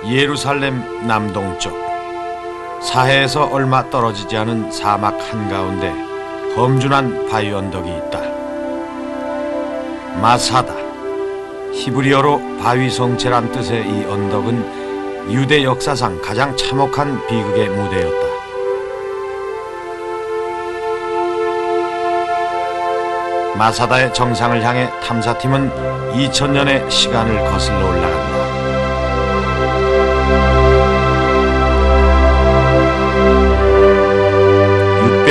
예루살렘 남동쪽 사해에서 얼마 떨어지지 않은 사막 한가운데 험준한 바위 언덕이 있다. 마사다, 히브리어로 바위 성체란 뜻의 이 언덕은 유대 역사상 가장 참혹한 비극의 무대였다. 마사다의 정상을 향해 탐사팀은 2000년의 시간을 거슬러 올라간다.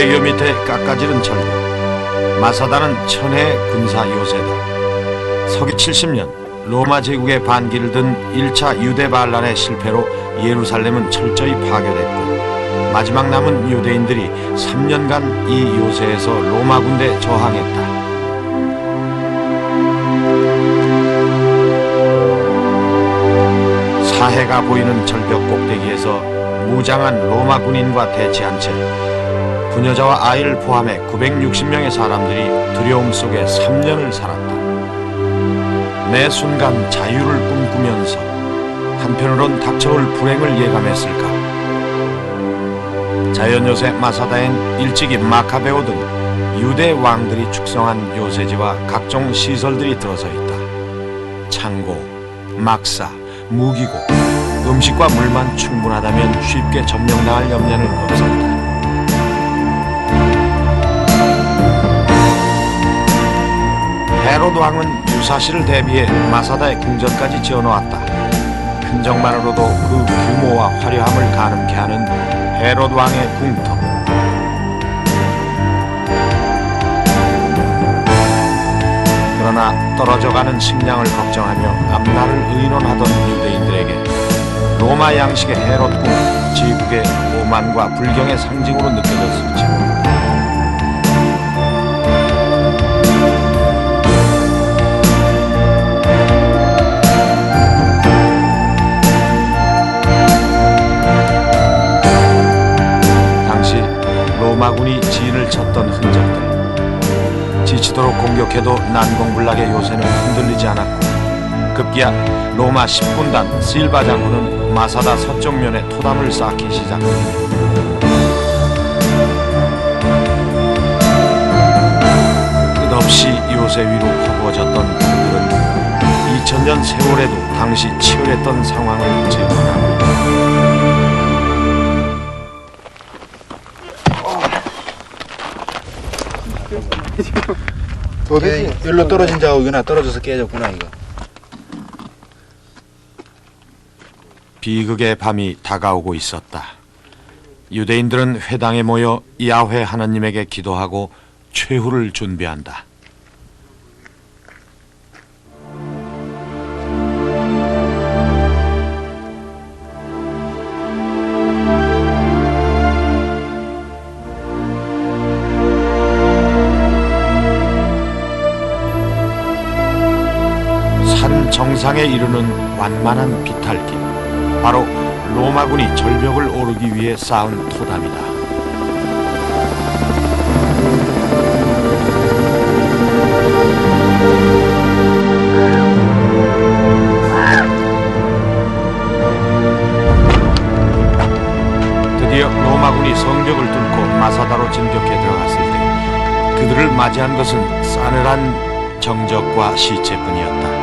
여 미터의 깎아지른 절벽, 마사다는 천혜의 군사 요새다. 서기 70년 로마 제국의 반기를 든 1차 유대 반란의 실패로 예루살렘은 철저히 파괴됐고 마지막 남은 유대인들이 3년간 이 요새에서 로마 군대에 저항했다. 사해가 보이는 절벽 꼭대기에서 무장한 로마 군인과 대치한 채 부녀자와 아이를 포함해 960명의 사람들이 두려움 속에 3년을 살았다. 매 순간 자유를 꿈꾸면서 한편으론 닥쳐올 불행을 예감했을까. 자연요새 마사다엔 일찍이 마카베오 등 유대 왕들이 축성한 요새지와 각종 시설들이 들어서 있다. 창고, 막사, 무기고, 음식과 물만 충분하다면 쉽게 점령당할 염려는 없었다. 헤로드 왕은 유사시를 대비해 마사다의 궁전까지 지어놓았다. 흔적만으로도 그 규모와 화려함을 가늠케 하는 헤로드 왕의 궁터. 그러나 떨어져가는 식량을 걱정하며 앞날을 의논하던 유대인들에게 로마 양식의 헤롯 궁은 제국의 오만과 불경의 상징으로 느껴졌을지. 로마군이 진을 쳤던 흔적들. 지치도록 공격해도 난공불락의 요새는 흔들리지 않았고 급기야 로마 10군단 실바 장군은 마사다 서쪽면에 토담을 쌓기 시작합니다. 끝없이 요새 위로 퍼부어졌던 그들은 2000년 세월에도 당시 치열했던 상황을 재현하고 있다. 도대체 일로 떨어진 자국이나 떨어져서 깨졌구나 이거. 비극의 밤이 다가오고 있었다. 유대인들은 회당에 모여 야훼 하나님에게 기도하고 최후를 준비한다. 정상에 이르는 완만한 비탈길, 바로 로마군이 절벽을 오르기 위해 쌓은 토담이다. 드디어 로마군이 성벽을 뚫고 마사다로 진격해 들어갔을 때 그들을 맞이한 것은 싸늘한 정적과 시체뿐이었다.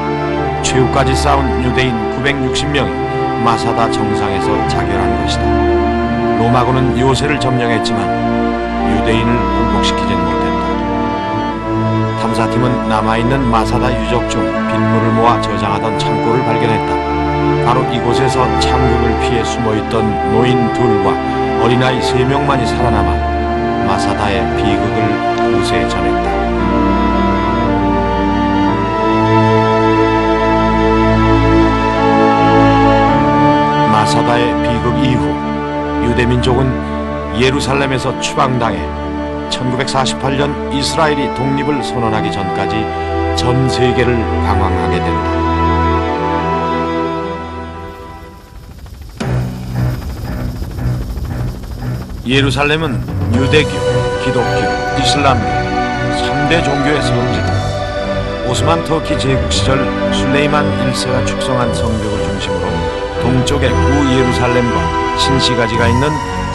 최후까지 싸운 유대인 960명이 마사다 정상에서 자결한 것이다. 로마군은 요새를 점령했지만 유대인을 굴복시키진 못했다. 탐사팀은 남아있는 마사다 유적 중 빗물을 모아 저장하던 창고를 발견했다. 바로 이곳에서 창극을 피해 숨어있던 노인 둘과 어린아이 3명만이 살아남아 마사다의 비극을 후세에 전했다. 마사다의 비극 이후 유대민족은 예루살렘에서 추방당해 1948년 이스라엘이 독립을 선언하기 전까지 전 세계를 방황하게 된다. 예루살렘은 유대교, 기독교, 이슬람 3대 종교의 성지다. 오스만 터키 제국 시절 술레이만 1세가 축성한 성벽을 중심으로 동쪽의 구예루살렘과 신시가지가 있는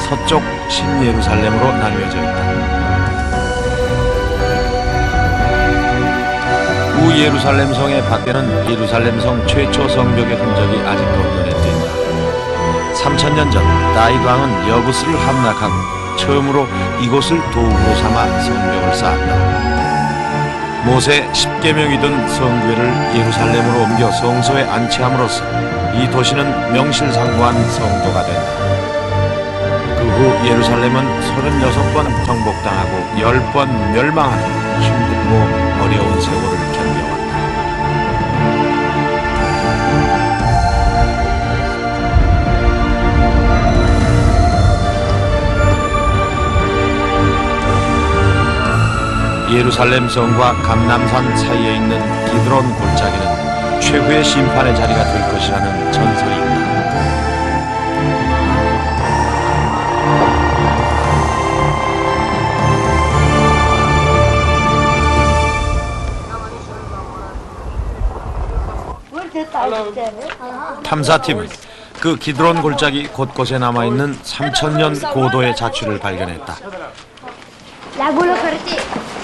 서쪽 신예루살렘으로 나뉘어져 있다. 구예루살렘 성의 밖에는 예루살렘 성 최초 성벽의 흔적이 아직도 눈에 띈다. 3000년 전 다윗 왕은 여부스를 함락하고 처음으로 이곳을 도구로 삼아 성벽을 쌓았다. 모세 10계명이 든 성궤를 예루살렘으로 옮겨 성소에 안치함으로써 이 도시는 명실상부한 성도가 된다. 그 후 예루살렘은 36번 정복당하고 10번 멸망하는 힘들고 어려운 세월을 견뎌왔다. 예루살렘 성과 감람산 사이에 있는 기드론 골짜기는 최후의 심판의 자리가 될 것이라는 전설이 있다. 탐사팀은 그 기드론 골짜기 곳곳에 남아있는 3000년 고도의 자취를 발견했다.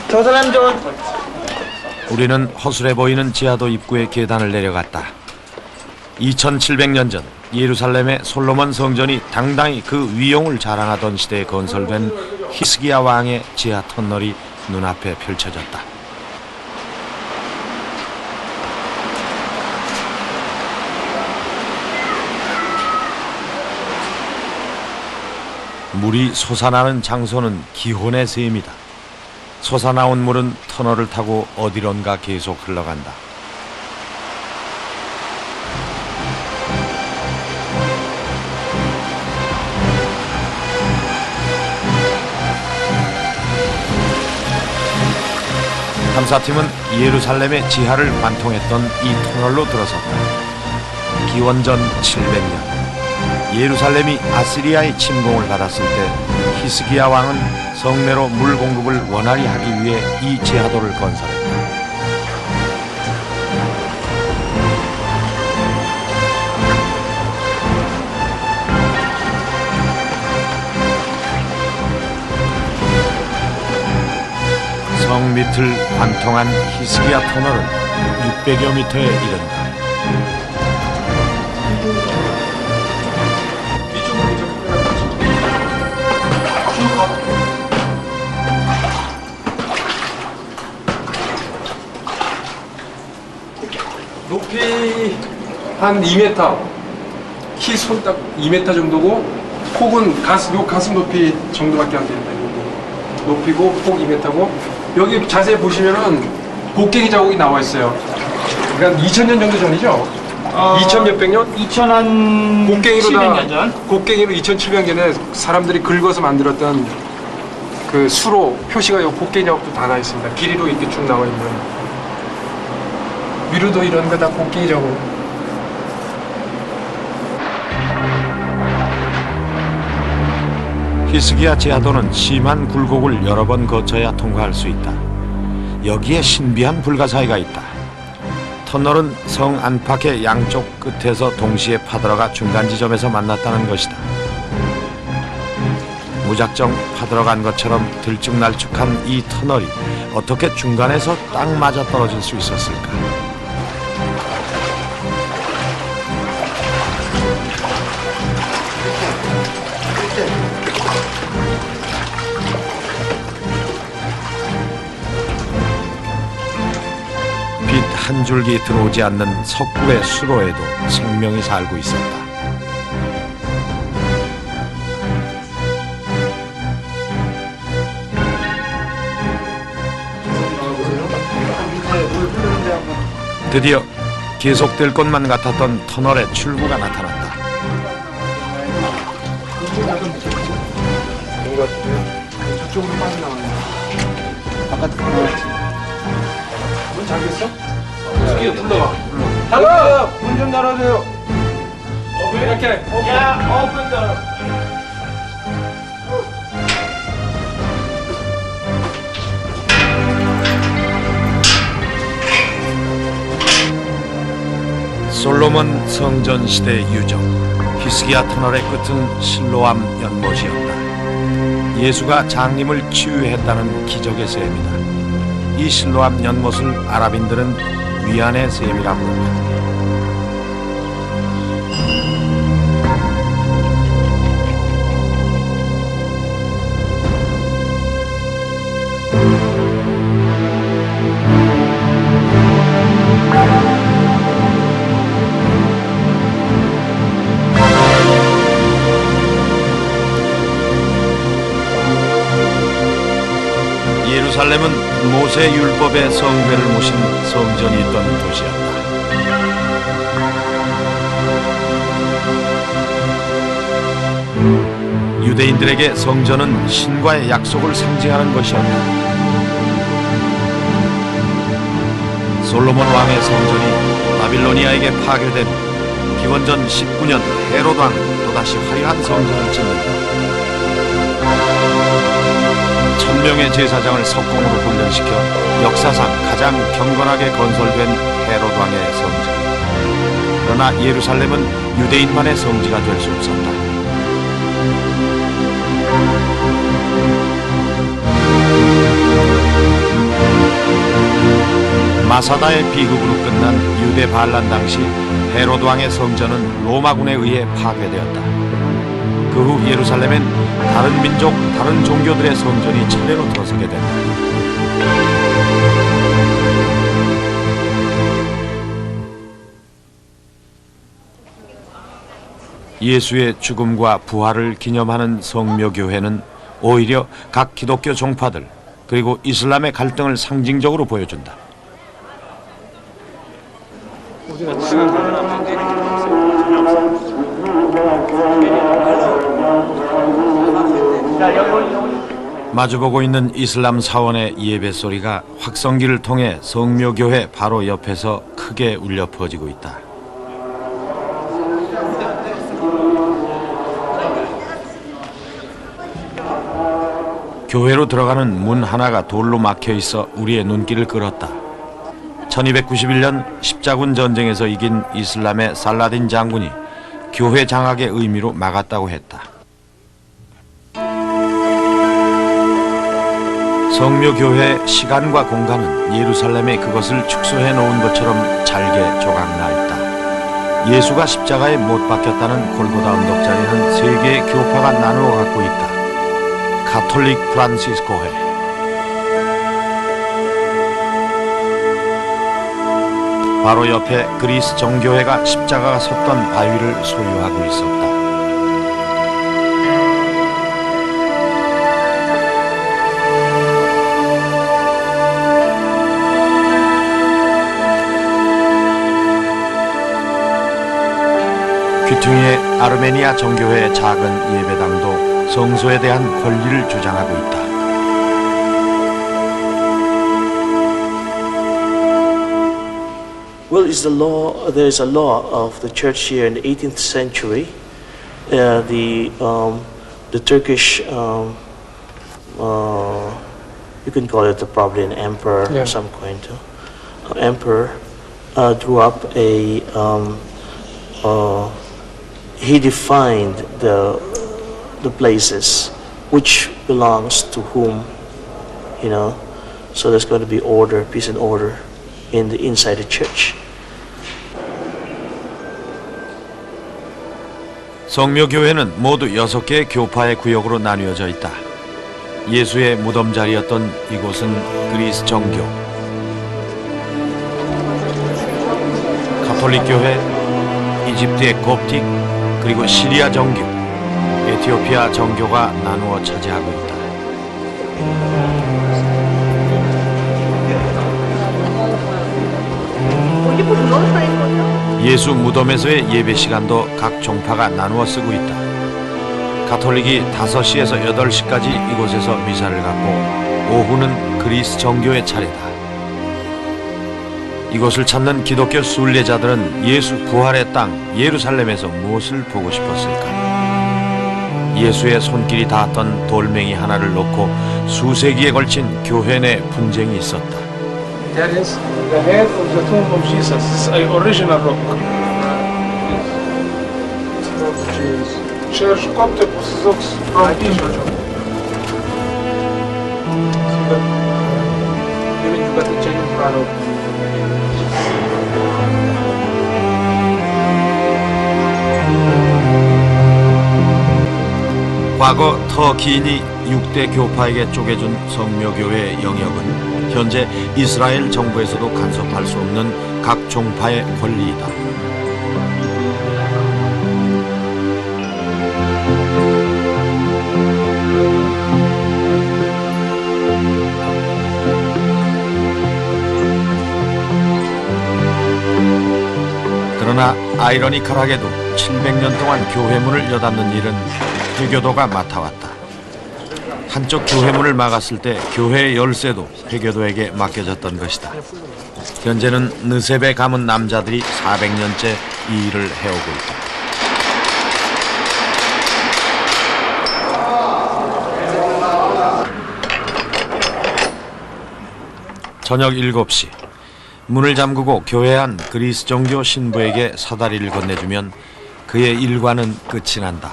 저 사람 좀 우리는 허술해 보이는 지하도 입구의 계단을 내려갔다. 2700년 전 예루살렘의 솔로몬 성전이 당당히 그 위용을 자랑하던 시대에 건설된 히스기야 왕의 지하 터널이 눈앞에 펼쳐졌다. 물이 솟아나는 장소는 기혼의 셈이다. 솟아나온 물은 터널을 타고 어디론가 계속 흘러간다. 탐사팀은 예루살렘의 지하를 관통했던 이 터널로 들어섰다. 기원전 700년 예루살렘이 아시리아의 침공을 받았을 때 히스기야 왕은 성내로 물 공급을 원활히 하기 위해 이 지하도를 건설했다. 성 밑을 관통한 히스기야 터널은 600여 미터에 이른다. 높이 한 2m, 키 손 딱 2m 정도고 폭은 요 가슴 높이 정도밖에 안 됩니다. 높이고 폭 2m고 여기 자세히 보시면은 곡괭이 자국이 나와 있어요. 그러니까 2000년 정도 전이죠? 2000 몇백 년? 2000한 곡괭이로 700년 전? 곡괭이로 2700년에 사람들이 긁어서 만들었던 그 수로 표시가 요 곡괭이 자국도 다 나 있습니다. 길이도 이렇게 쭉 나와 있는. 위로도 이런 거 다 곡괭이 자국. 히스기야 지하도는 심한 굴곡을 여러 번 거쳐야 통과할 수 있다. 여기에 신비한 불가사의가 있다. 터널은 성 안팎의 양쪽 끝에서 동시에 파들어가 중간 지점에서 만났다는 것이다. 무작정 파들어간 것처럼 들쭉날쭉한 이 터널이 어떻게 중간에서 딱 맞아 떨어질 수 있었을까? 빛 한 줄기 들어오지 않는 석굴의 수로에도 생명이 살고 있었다. 드디어 계속될 것만 같았던 터널의 출구가 나타났다. 저쪽으로 빠져나와요. 바깥 들어갔지. 문 잠겼어? 저기 불러봐. 닫아! 문 좀 열어줘요. 왜 이렇게? 야, 오픈 더. 솔로몬 성전 시대 유적, 히스기야 터널의 끝은 실로암 연못이었다. 예수가 장님을 치유했다는 기적의 셈이다. 이 실로암 연못을 아랍인들은 위안의 셈이라고 한다. 예루살렘은 모세 율법의 성회를 모신 성전이 있던 도시였다. 유대인들에게 성전은 신과의 약속을 상징하는 것이었다. 솔로몬 왕의 성전이 바빌로니아에게 파괴된 기원전 19년 헤롯 왕 또다시 화려한 성전을 짓는다. 1000명의 제사장을 석공으로 훈련시켜 역사상 가장 경건하게 건설된 헤롯 왕의 성전. 그러나 예루살렘은 유대인만의 성지가 될 수 없었다. 마사다의 비극으로 끝난 유대 반란 당시 헤롯 왕의 성전은 로마군에 의해 파괴되었다. 그 후 예루살렘엔 다른 민족, 다른 종교들의 성전이 차례로 들어서게 된다. 예수의 죽음과 부활을 기념하는 성묘교회는 오히려 각 기독교 종파들 그리고 이슬람의 갈등을 상징적으로 보여준다. 마주보고 있는 이슬람 사원의 예배 소리가 확성기를 통해 성묘교회 바로 옆에서 크게 울려 퍼지고 있다. 교회로 들어가는 문 하나가 돌로 막혀 있어 우리의 눈길을 끌었다. 1291년 십자군 전쟁에서 이긴 이슬람의 살라딘 장군이 교회 장악의 의미로 막았다고 했다. 성묘교회의 시간과 공간은 예루살렘에 그것을 축소해 놓은 것처럼 잘게 조각나 있다. 예수가 십자가에 못 박혔다는 골고다 언덕 자리는 세 개의 교파가 나누어 갖고 있다. 가톨릭 프란시스코회, 바로 옆에 그리스 정교회가 십자가가 섰던 바위를 소유하고 있었다. 귀퉁이의 아르메니아 정교회의 작은 예배당도 성소에 대한 권리를 주장하고 있다. Well, there is a law of the church here in the 18th century. The Turkish, you can call it probably an emperor, Yeah. some kind of emperor, drew up he defined the places which belongs to whom, so there's going to be order, peace and order inside the church. 성묘교회는 모두 6개의 교파의 구역으로 나뉘어져 있다. 예수의 무덤 자리였던 이곳은 그리스 정교, 가톨릭 교회, 이집트의 곱틱, 그리고 시리아 정교, 에티오피아 정교가 나누어 차지하고 있다. 예수 무덤에서의 예배 시간도 각 종파가 나누어 쓰고 있다. 가톨릭이 5시에서 8시까지 이곳에서 미사를 갖고 오후는 그리스 정교의 차례다. 이곳을 찾는 기독교 순례자들은 예수 부활의 땅 예루살렘에서 무엇을 보고 싶었을까? 예수의 손길이 닿았던 돌멩이 하나를 놓고 수세기에 걸친 교회 내 분쟁이 있었다. That is the head of the tomb of Jesus. This is an original rock. Church Coptic Orthodox from Israel. Even you got the chain in front of. 과거 터키인이 6대 교파에게 쪼개준 성묘교회의 영역은 현재 이스라엘 정부에서도 간섭할 수 없는 각 종파의 권리이다. 그러나 아이러니컬하게도 700년 동안 교회문을 여닫는 일은 회교도가 맡아왔다. 한쪽 교회문을 막았을 때 교회의 열쇠도 회교도에게 맡겨졌던 것이다. 현재는 느셉에 가문 남자들이 400년째 이 일을 해오고 있다. 저녁 7시 문을 잠그고 교회 안 그리스 종교 신부에게 사다리를 건네주면 그의 일과는 끝이 난다.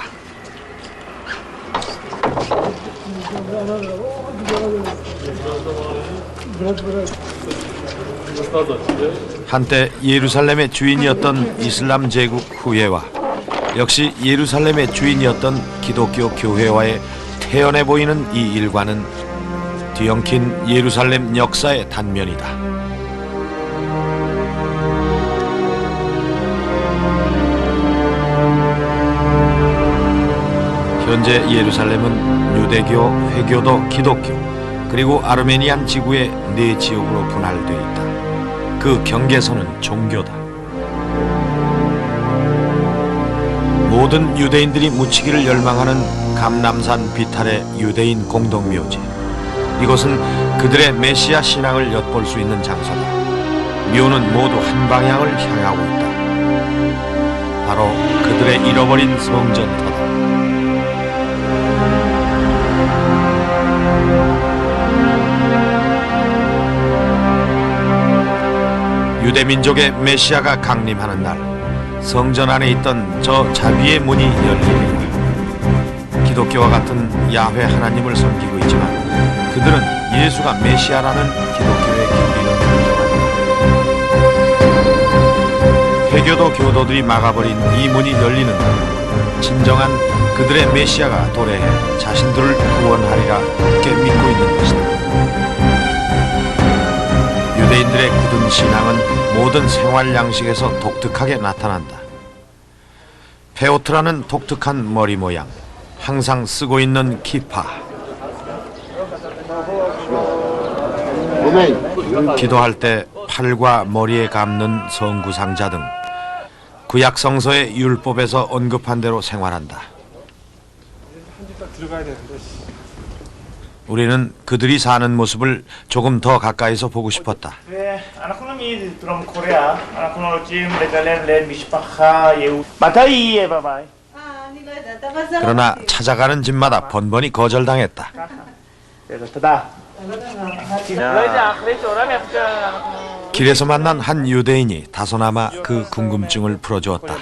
한때 예루살렘의 주인이었던 이슬람 제국 후예와 역시 예루살렘의 주인이었던 기독교 교회와의 태연해 보이는 이 일과는 뒤엉킨 예루살렘 역사의 단면이다. 현재 예루살렘은 유대교, 회교도, 기독교, 그리고 아르메니안 지구의 4지역으로 분할되어 있다. 그 경계선은 종교다. 모든 유대인들이 묻히기를 열망하는 감람산 비탈의 유대인 공동묘지. 이곳은 그들의 메시아 신앙을 엿볼 수 있는 장소다. 묘는 모두 한 방향을 향하고 있다. 바로 그들의 잃어버린 성전터다. 유대민족의 메시아가 강림하는 날, 성전 안에 있던 저 자비의 문이 열립니다. 기독교와 같은 야훼 하나님을 섬기고 있지만 그들은 예수가 메시아라는 기독교의 깊이를 회교도 교도들이 막아버린 이 문이 열리는 날, 진정한 그들의 메시아가 도래해 자신들을 구원하리라 굳게 믿고 있는 것이다. 유대인들의 굳은 신앙은 모든 생활 양식에서 독특하게 나타난다. 페오트라는 독특한 머리 모양, 항상 쓰고 있는 키파, 기도할 때 팔과 머리에 감는 성구상자 등 구약 성서의 율법에서 언급한 대로 생활한다. 들어가야 되는데. 우리는 그들이 사는 모습을 조금 더 가까이서 보고 싶었다. אנחנו מדרום קוריאה, אנחנו רוצים לגלם למשפחה יהודית. מתי יהיה בבית? אני לא יודעת, אבל זה לא 그러나 מתאים. 찾아가는 집마다 번번이 거절당했다. תודה. לא יודע, אחרי צהריים אפשר אנחנו... 길에서 만난 한 유대인이 다소나마 그 궁금증을 풀어주었다.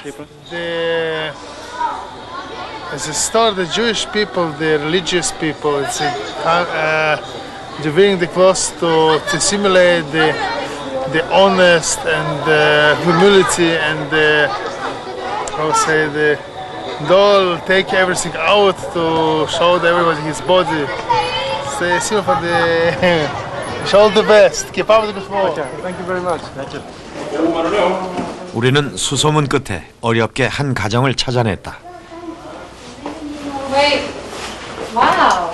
As a start, the Jewish people, the religious people, it's doing the close to simulate the honest and the humility and the, how to say, the they'll take everything out to show everybody his body. Say, see for the show the best. Keep up the good work. Thank you very much. 우리는 수소문 끝에 어렵게 한 가정을 찾아냈다. Wait. Wow.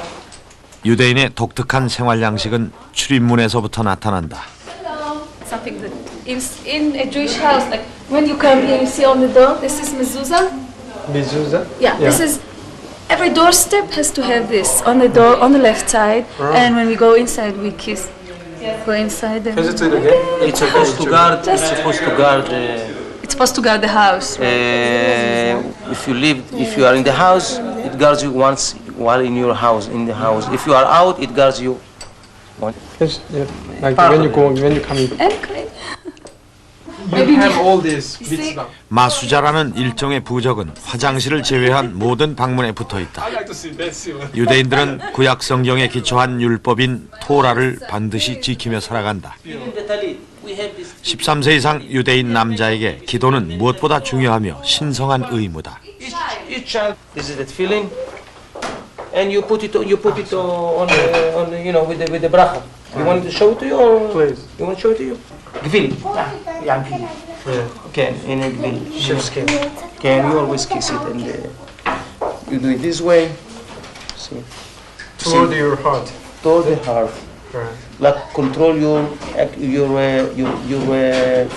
유대인의 독특한 생활 양식은 출입문에서부터 나타난다. Something that is in a Jewish house, like when you come here, you see on the door, this is mezuzah. Mezuzah? Yeah, this is, every doorstep has to have this on the door, on the left side, and when we go inside, we kiss. Go inside and... Can you say it again? It's supposed to guard. It's supposed to guard. It's supposed to guard the house. If you are in the house, it guards you once while in your house. In the house, if you are out, it guards you. Yes, yeah. Like when you go, when you come in. And clean. Maybe have all this You see? mitzvah. 마수자라는 일종의 부적은 화장실을 제외한 모든 방문에 붙어 있다. I like to see that too. 유대인들은 구약 성경에 기초한 율법인 토라를 반드시 지키며 살아간다. Even the talit, we have this. 13세 이상 유대인 남자에게 기도는 무엇보다 중요하며 신성한 의무다. Each child, this is the tefillin, and you put it on you know with the bracha. You want to show it to you or Please. you want to show it to you? Gvil. 양피. Okay, in a gvil. Chef's kiss. Okay, and you always kiss it and you do it this way. See. Toward your heart. Toward the heart. Right. Like control your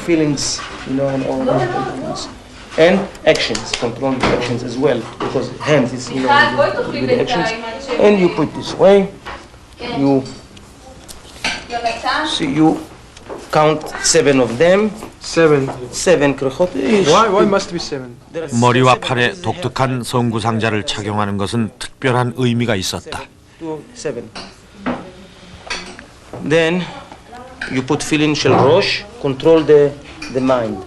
feelings, you know, and all those things. And actions, control the actions as well, because hands is, you know, with the actions. And you put this way, you see, you count 7 of them, 7. 7 krechot. Why must it be 7? 머리와 팔에 독특한 성구상자를 착용하는 것은 특별한 의미가 있었다. 7. Then you put tefillin shel rosh, control the mind,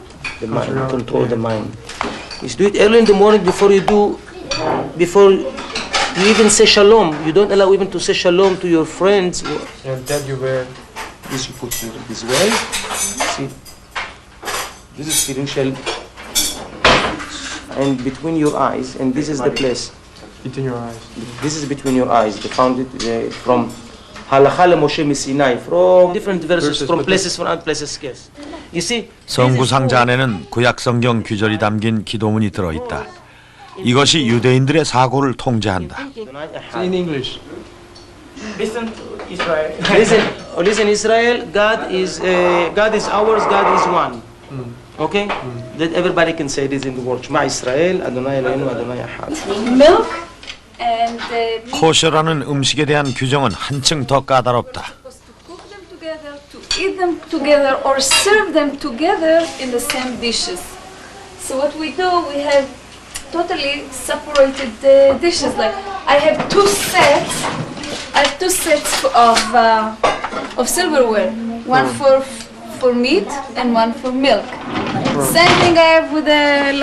control the mind. You do it early in the morning before you even say shalom. You don't allow even to say shalom to your friends. And then you wear. This you put here this way. See, this is tefillin shel, and between your eyes, and this is the place. Between your eyes. This is between your eyes. They found it from Halacha Moshe Sinai, from different verses, from places, from other places. Yes. You see, 성구상자 안에는 구약 성경 규절이 담긴 기도문이 들어 있다. 이것이 유대인들의 사고를 통제한다. In English. Listen to Israel. listen, Israel. God is ours. God is one. Okay, that everybody can say this in the world. Shema Israel, Adonai Eloheinu, Adonai Echad. milk and meat. 코셔라는 음식에 대한 규정은 한층 더 까다롭다. Supposed to cook them together, to eat them together, or serve them together in the same dishes. So what we do, we have totally separated the dishes. Like I have two sets. I have two sets of silverware. One for meat and one for milk. Same thing I have with the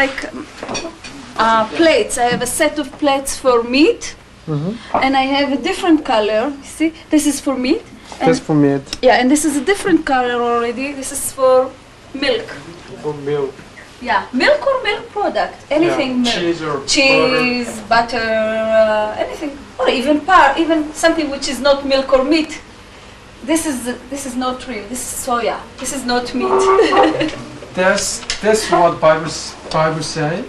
plates. I have a set of plates for meat, and I have a different color. See, this is for meat. And That's for meat. yeah, and this is a different color already. This is for milk. For milk. Yeah, milk or milk product, anything milk. Cheese or Cheese, butter, anything, or even even something which is not milk or meat. This is not real. This is soya. This is not meat. That's what Bible say.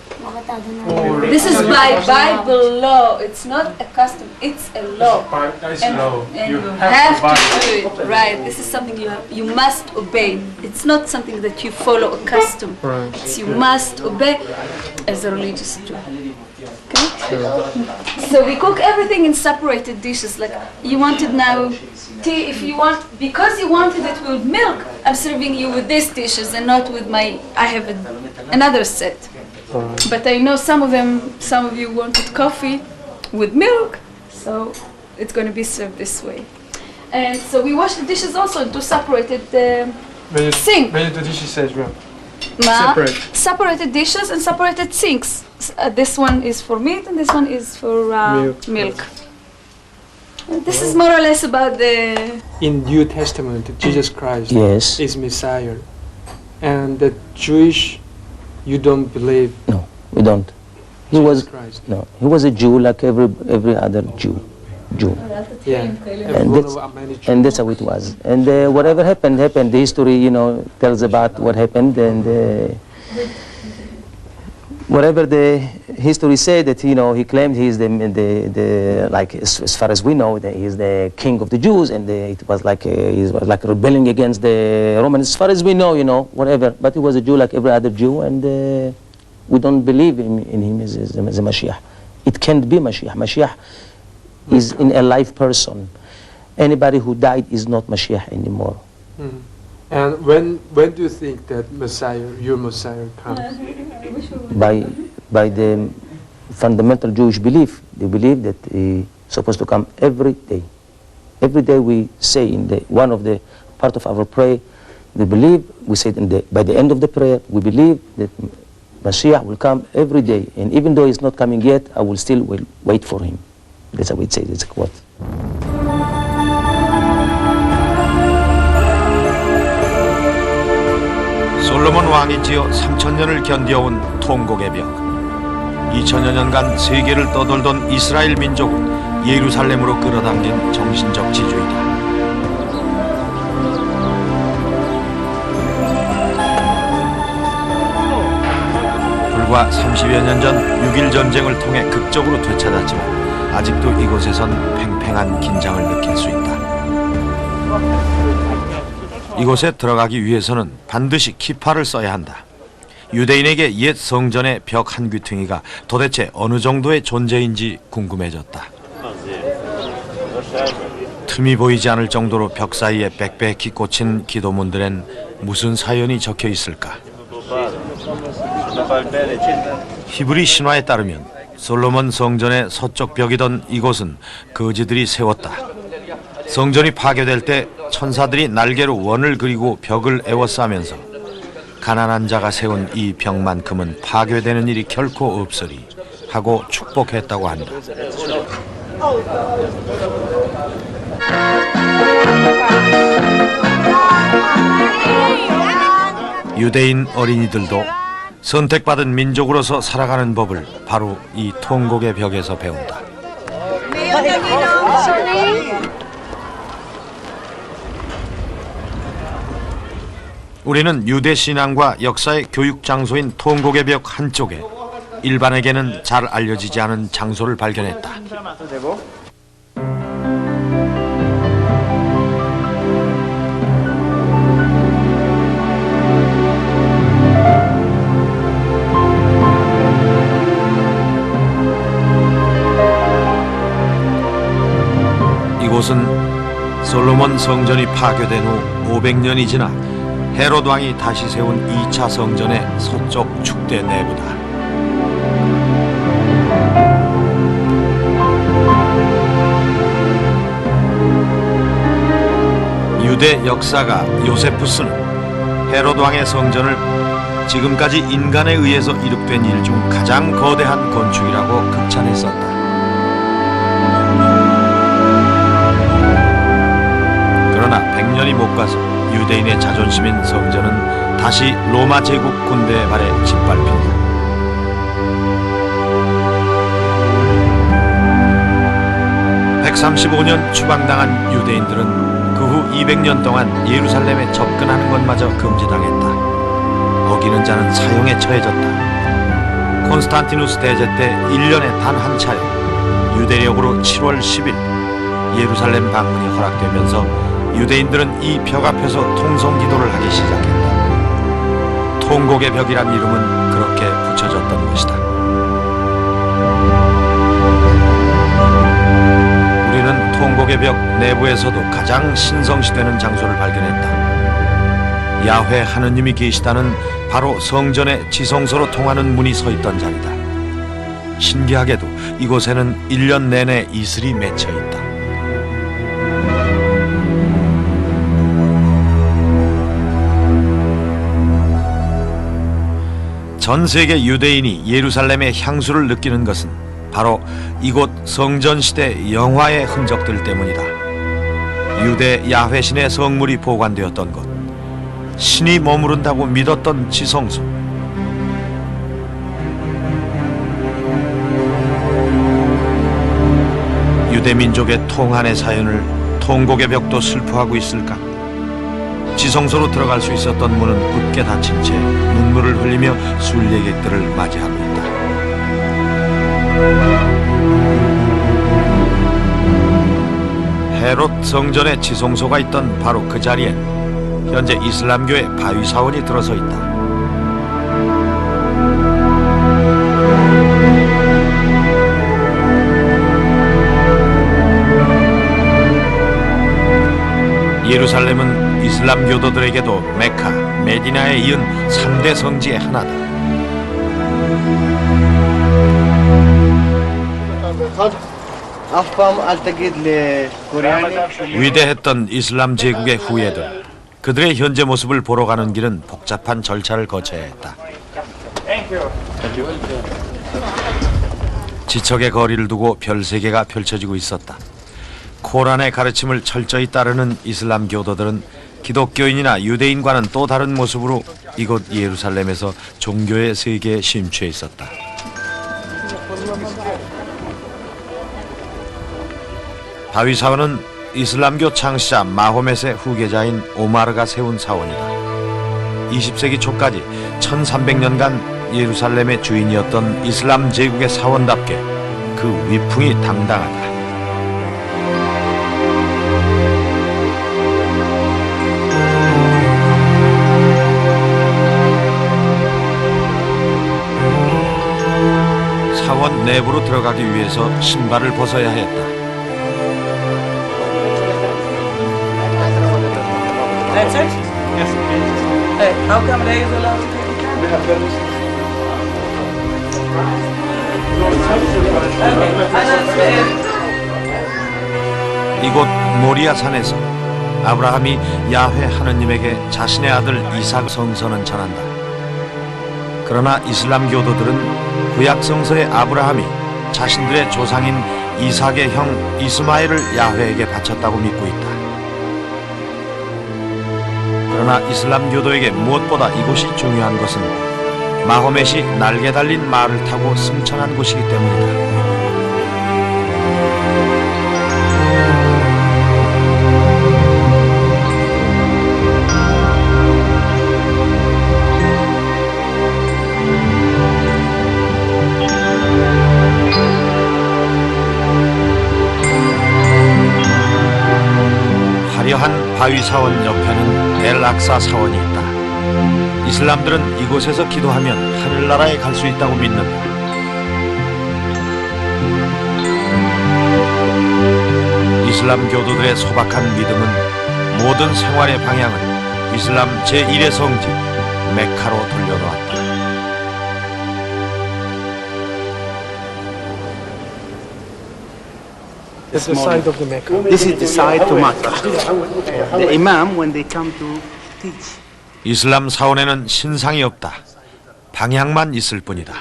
Or This is by Bible law. It's not a custom. It's a law. That's And, law. and You you have have to to do it right. This is something you must obey. It's not something that you follow a custom. Right. It's you must obey as a religious Jew. Okay? So we cook everything in separated dishes. Like you wanted now tea, if you want, because you wanted it with milk, I'm serving you with these dishes and not with my. I have another set. But I know some of you wanted coffee with milk, so it's going to be served this way. And so we wash the dishes also into separated sink. When you do dishes as well. Separate. Separated dishes and separated sinks. This one is for meat and this one is for milk. This is more or less about the. In New Testament, Jesus Christ Yes. is Messiah, and the Jewish, you don't believe No, we don't. He Jesus was Christ. no. He was a Jew like every other Jew. Yeah. And that's how it was. And whatever happened. The history, tells about what happened, and whatever the history said that he claimed he is the like as far as we know that he is the king of the Jews, and it was like he was like rebelling against the Romans. As far as we know, whatever. But he was a Jew like every other Jew, and we don't believe in him as a Mashiach. It can't be Mashiach. Mashiach is in a live person. Anybody who died is not Mashiach anymore. And when do you think that Messiah, your Messiah, comes? By the fundamental Jewish belief, they believe that he's supposed to come every day. Every day we say in one of the part of our prayer, they believe, we said by the end of the prayer, we believe that Mashiach will come every day, and even though he's not coming yet, I will still wait for him. That's how we say it, it's a quote. 솔로몬 왕이 지어 3000년을 견뎌온 통곡의 벽. 2000여 년간 세계를 떠돌던 이스라엘 민족을 예루살렘으로 끌어당긴 정신적 지주이다. 불과 30여 년 전 6.1 전쟁을 통해 극적으로 되찾았지만 아직도 이곳에선 팽팽한 긴장을 느낄 수 있다. 이곳에 들어가기 위해서는 반드시 키파를 써야 한다. 유대인에게 옛 성전의 벽 한 귀퉁이가 도대체 어느 정도의 존재인지 궁금해졌다. 틈이 보이지 않을 정도로 벽 사이에 빽빽히 꽂힌 기도문들엔 무슨 사연이 적혀 있을까? 히브리 신화에 따르면 솔로몬 성전의 서쪽 벽이던 이곳은 거지들이 세웠다. 성전이 파괴될 때 천사들이 날개로 원을 그리고 벽을 에워싸면서 가난한 자가 세운 이 벽만큼은 파괴되는 일이 결코 없으리 하고 축복했다고 한다. 유대인 어린이들도 선택받은 민족으로서 살아가는 법을 바로 이 통곡의 벽에서 배운다. 우리는 유대 신앙과 역사의 교육 장소인 통곡의 벽 한쪽에 일반에게는 잘 알려지지 않은 장소를 발견했다. 이곳은 솔로몬 성전이 파괴된 후 500년이 지나 헤롯 왕이 다시 세운 2차 성전의 서쪽 축대 내부다. 유대 역사가 요세푸스는 헤롯 왕의 성전을 지금까지 인간에 의해서 이룩된 일 중 가장 거대한 건축이라고 극찬했었다. 그러나 100년이 못 가서 유대인의 자존심인 성전은 다시 로마 제국 군대의 발에 짓밟힌다. (135년) 추방당한 유대인들은 그 후 200년 동안 예루살렘에 접근하는 것마저 금지당했다. 어기는 자는 사형에 처해졌다. 콘스탄티누스 대제 때 1년에 단 한 차례 유대력으로 7월 10일 예루살렘 방문이 허락되면서 유대인들은 이 벽 앞에서 통성 기도를 하기 시작했다. 통곡의 벽이란 이름은 그렇게 붙여졌던 것이다. 우리는 통곡의 벽 내부에서도 가장 신성시되는 장소를 발견했다. 야훼 하느님이 계시다는 바로 성전의 지성소로 통하는 문이 서 있던 자리다. 신기하게도 이곳에는 1년 내내 이슬이 맺혀 있다. 전 세계 유대인이 예루살렘의 향수를 느끼는 것은 바로 이곳 성전시대 영화의 흔적들 때문이다. 유대 야훼신의 성물이 보관되었던 곳, 신이 머무른다고 믿었던 지성소, 유대 민족의 통한의 사연을 통곡의 벽도 슬퍼하고 있을까? 지성소로 들어갈 수 있었던 문은 굳게 닫힌 채 눈물을 흘리며 순례객들을 맞이하고 있다. 헤롯 성전의 지성소가 있던 바로 그 자리엔 현재 이슬람교의 바위사원이 들어서 있다. 예루살렘은 이슬람 교도들에게도 메카, 메디나에 이은 3대 성지의 하나다. 위대했던 이슬람 제국의 후예들, 그들의 현재 모습을 보러 가는 길은 복잡한 절차를 거쳐야 했다. 지척의 거리를 두고 별세계가 펼쳐지고 있었다. 코란의 가르침을 철저히 따르는 이슬람 교도들은 기독교인이나 유대인과는 또 다른 모습으로 이곳 예루살렘에서 종교의 세계에 심취해 있었다. 바위 사원은 이슬람교 창시자 마호멧의 후계자인 오마르가 세운 사원이다. 20세기 초까지 1300년간 예루살렘의 주인이었던 이슬람 제국의 사원답게 그 위풍이 당당하다. 사원 내부로 들어가기 위해서 신발을 벗어야 했다. That's it? Yes. Hey, how come there is allowed to take? We have permission. 이곳 모리아 산에서 아브라함이 야훼 하느님에게 자신의 아들 이삭 성서는 전한다. 그러나 이슬람 교도들은 구약 성서의 아브라함이 자신들의 조상인 이삭의 형 이스마엘을 야훼에게 바쳤다고 믿고 있다. 그러나 이슬람 교도에게 무엇보다 이곳이 중요한 것은 마호멧이 날개 달린 말을 타고 승천한 곳이기 때문이다. 화려한 바위 사원 옆에는 엘-악사 사원이 있다. 이슬람들은 이곳에서 기도하면 하늘나라에 갈 수 있다고 믿는다. 이슬람 교도들의 소박한 믿음은 모든 생활의 방향을 이슬람 제1의 성지 메카로 돌려놓았다. It's the side of the Mecca. This is the side to Makkah. The Imam, when they come to teach, 이슬람 사원에는 신상이 없다. 방향만 있을 뿐이다.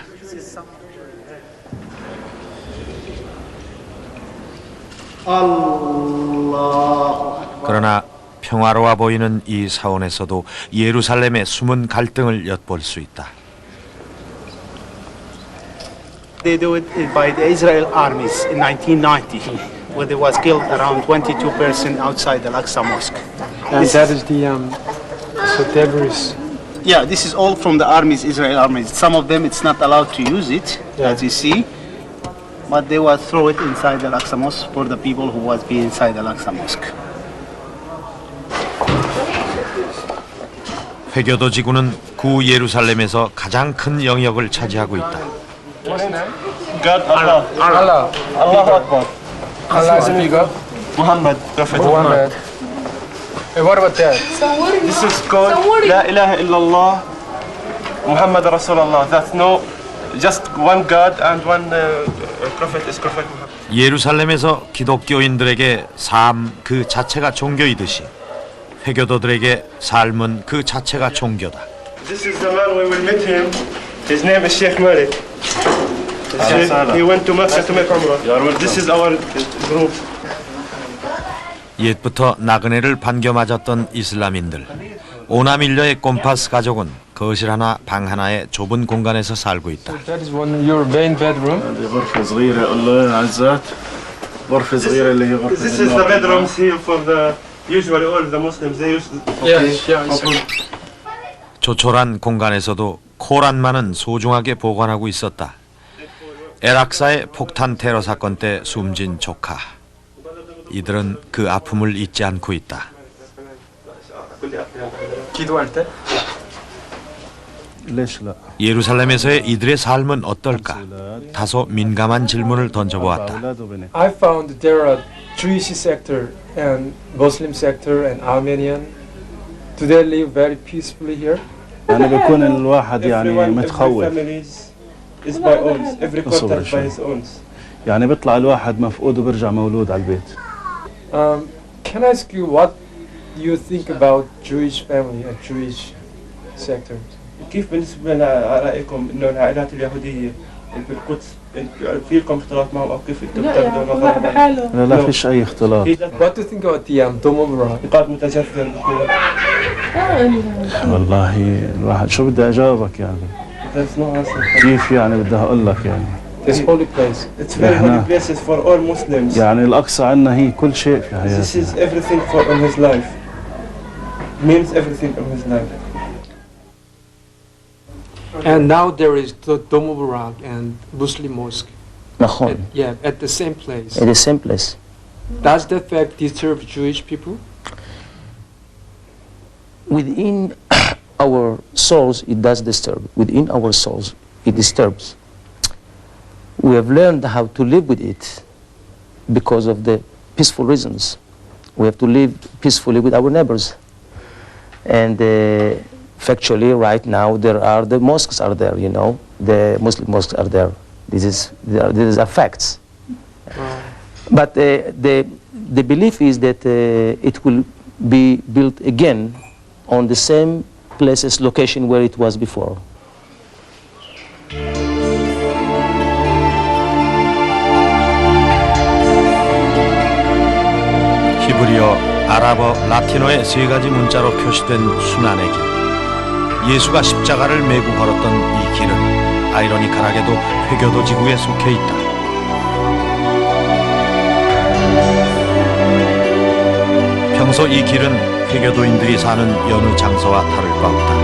그러나 평화로워 보이는 이 사원에서도 예루살렘의 숨은 갈등을 엿볼 수 있다. they do it by the Israel armies in 1990, where there was killed around 22% outside the Al-Aqsa Mosque. And that is the so debris. Yeah, this is all from the armies, Israel armies. Some of them it's not allowed to use it, as you see, but they will throw it inside the Al-Aqsa Mosque for the people who was be inside the Al-Aqsa Mosque. 회교도 지구는 구 예루살렘에서 가장 큰 영역을 차지하고 있다. God, Allah. Allah. Allahu Akbar. Allah is a big God. Muhammad, Prophet Muhammad. Hey, what about that? This is called La ilaha illallah Muhammad Rasulullah. That's no, just one God and one Prophet is Prophet Muhammad. 예루살렘에서 기독교인들에게 삶 그 자체가 종교이듯이 회교도들에게 삶은 그 자체가 종교다. This is the man we will meet him. His name is Sheikh Malik. He went to Mecca to make Umrah. This is our group. 옛부터 나그네를 반겨 맞았던 이슬람인들. 오나밀려의 꼼파스 가족은 거실 하나, 방 하나의 좁은 공간에서 살고 있다. That is your main bedroom. غرفة صغيرة الله عزات غرفة صغيرة اللي هي غرفة This is the bedrooms here for the usually all the Muslims they use. Yeah. 조촐한 공간에서도 코란만은 소중하게 보관하고 있었다. 엘악사의 폭탄 테러 사건 때 숨진 조카. 이들은 그 아픔을 잊지 않고 있다. 기도할 때? 예루살렘에서의 이들의 삶은 어떨까? 다소 민감한 질문을 던져보았다. I found there are Jewish sector and Muslim sector and Armenian. Do they live very peacefully here? يعني بيكون الواحد يعني متخوف Is by own. Every contact by his own. يعني بيطلع الواحد مفقود وبرجع مولود على البيت. Can I ask you what you think about Jewish family and Jewish sector? كيف بالنسبة لرأيكم إنه العائلات اليهودية بالقدس في لكم اختلاط معهم أو كيف أنتم بتاخذوا مثلا؟ لا فيش أي اختلاط. What do you think about the Dome of Ra? نقاط متجذر. والله الواحد شو بدي أجاوبك يعني؟ That's no answer. كيف يعني بدي أقول لك يعني؟ This holy place. It's very holy places for all Muslims. يعني الأقصى عنا هي كل شيء في حياتنا. This is everything for in his life. Means everything in his life. And now there is the Dome of Iraq and Muslim mosque. نخون. Yeah, at the same place. At the same place. Does that fact disturb Jewish people? Within our souls, it does disturb. Within our souls, it disturbs. We have learned how to live with it because of the peaceful reasons. We have to live peacefully with our neighbors. And factually, right now, the mosques are there, you know. The Muslim mosques are there. These are facts. But the belief is that it will be built again on the same places, location where it was before. 히브리어, 아랍어, 라틴어의 세 가지 문자로 표시된 순환의 길. 예수가 십자가를 메고 걸었던 이 길은 아이러니컬하게도 회교도 지구에 속해 있다. 평소 이 길은 회교도인들이 사는 여느 장소와 다를 바 없다.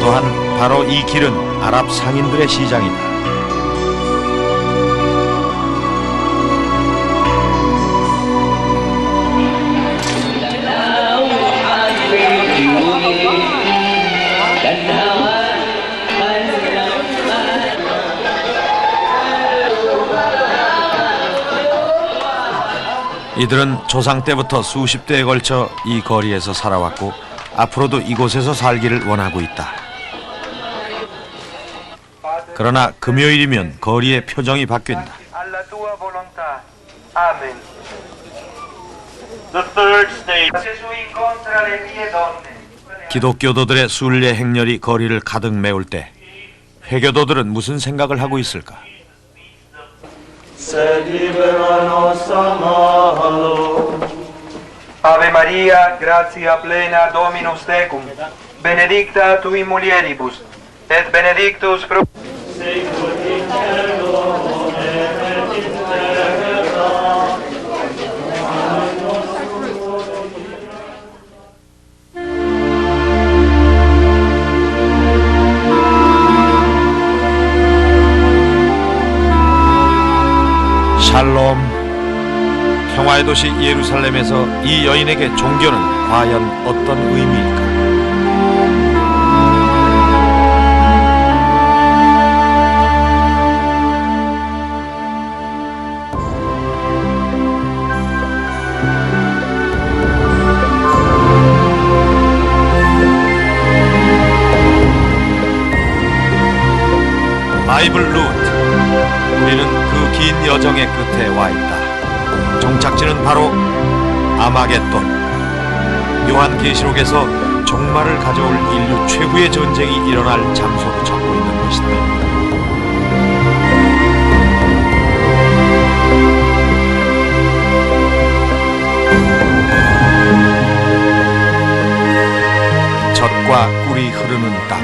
또한 바로 이 길은 아랍 상인들의 시장이다. 이들은 조상 때부터 수십 대에 걸쳐 이 거리에서 살아왔고 앞으로도 이곳에서 살기를 원하고 있다. 그러나 금요일이면 거리의 표정이 바뀐다. 기독교도들의 순례 행렬이 거리를 가득 메울 때 회교도들은 무슨 생각을 하고 있을까? Ave Maria, gratia plena Dominus tecum, benedicta tui mulieribus, et benedictus fructus 샬롬, 평화의 도시 예루살렘에서 이 여인에게 종교는 과연 어떤 의미일까? 바이블 루트, 우리는 그 긴 여정의 끝에 와 있다. 종착지는 바로 아마겟돈. 요한계시록에서 종말을 가져올 인류 최후의 전쟁이 일어날 장소로 잡고 있는 것이다. 젖과 꿀이 흐르는 땅,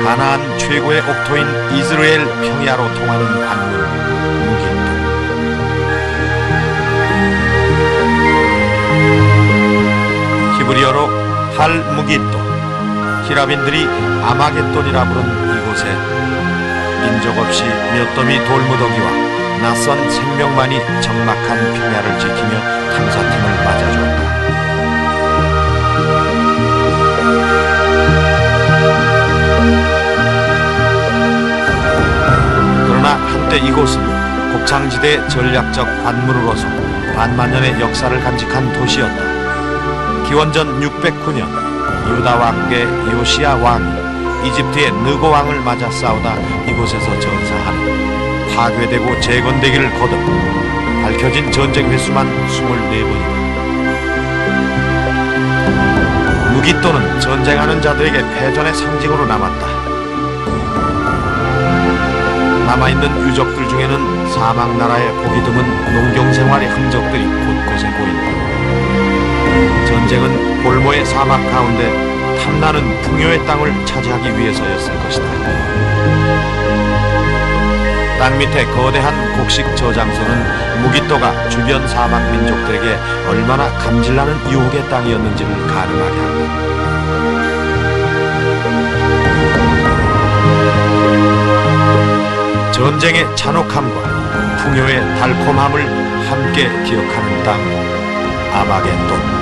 가나안 최고의 옥토인 이스라엘 평야로 통하는 관문 무길도. 히브리어로 할무길도, 히라빈들이 아마겟돈이라 부른 이곳에 인적 없이 몇 더미 돌무더기와 낯선 생명만이 적막한 평야를 지키며 탐사팀을 맞아주었다. 그러나 한때 이곳은 곡창지대의 전략적 관문으로서 반만년의 역사를 간직한 도시였다. 기원전 609년 유다 왕계 요시야 왕이 이집트의 느고 왕을 맞아 싸우다 이곳에서 전사한 파괴되고 재건되기를 거듭 밝혀진 전쟁 횟수만 24번이다. 무기또는 전쟁하는 자들에게 패전의 상징으로 남았다. 남아있는 유적들 중에는 사막나라의 보기 드문 농경생활의 흔적들이 곳곳에 보인다. 전쟁은 볼모의 사막 가운데 탐나는 풍요의 땅을 차지하기 위해서였을 것이다. 땅 밑에 거대한 곡식 저장소는 무기또가 주변 사막 민족들에게 얼마나 감질나는 유혹의 땅이었는지를 가늠하게 한다. 전쟁의 잔혹함과 풍요의 달콤함을 함께 기억하는 땅, 아마겟돈.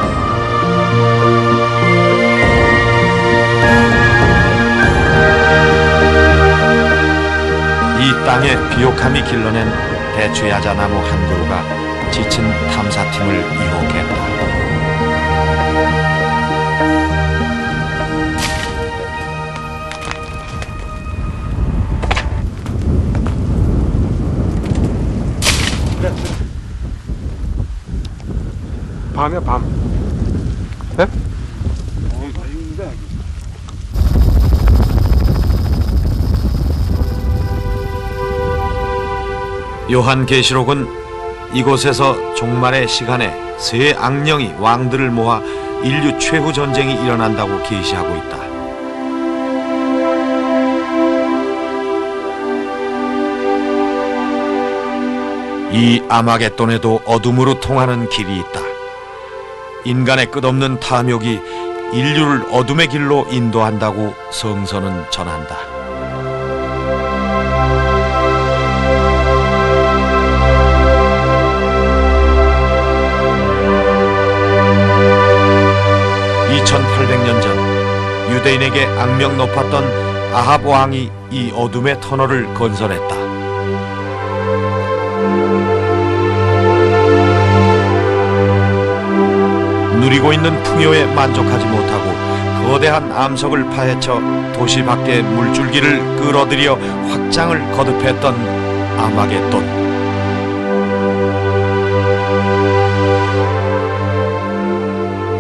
이 땅의 비옥함이 길러낸 대추야자 나무 한 그루가 지친 탐사팀을 유혹했다. 밤이야, 밤. 네? 요한계시록은 이곳에서 종말의 시간에 새 악령이 왕들을 모아 인류 최후 전쟁이 일어난다고 계시하고 있다. 이 아마겟돈에도 어둠으로 통하는 길이 있다. 인간의 끝없는 탐욕이 인류를 어둠의 길로 인도한다고 성서는 전한다. (2800년) 전 유대인에게 악명 높았던 아합 왕이 이 어둠의 터널을 건설했다. 누리고 있는 풍요에 만족하지 못하고 거대한 암석을 파헤쳐 도시 밖의 물줄기를 끌어들여 확장을 거듭했던 아마겟돈.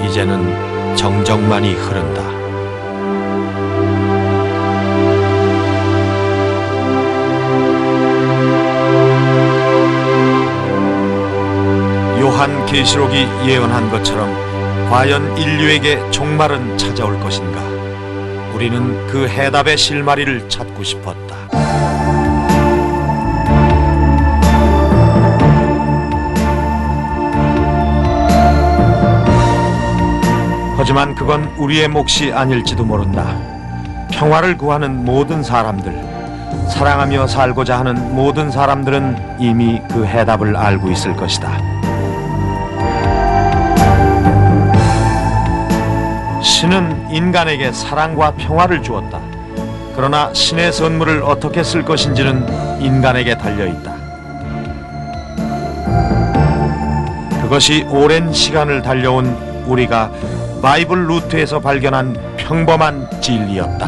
이제는 정적만이 흐른다. 요한 계시록이 예언한 것처럼 과연 인류에게 종말은 찾아올 것인가? 우리는 그 해답의 실마리를 찾고 싶었다. 하지만 그건 우리의 몫이 아닐지도 모른다. 평화를 구하는 모든 사람들, 사랑하며 살고자 하는 모든 사람들은 이미 그 해답을 알고 있을 것이다. 신은 인간에게 사랑과 평화를 주었다. 그러나 신의 선물을 어떻게 쓸 것인지는 인간에게 달려있다. 그것이 오랜 시간을 달려온 우리가 바이블 루트에서 발견한 평범한 진리였다.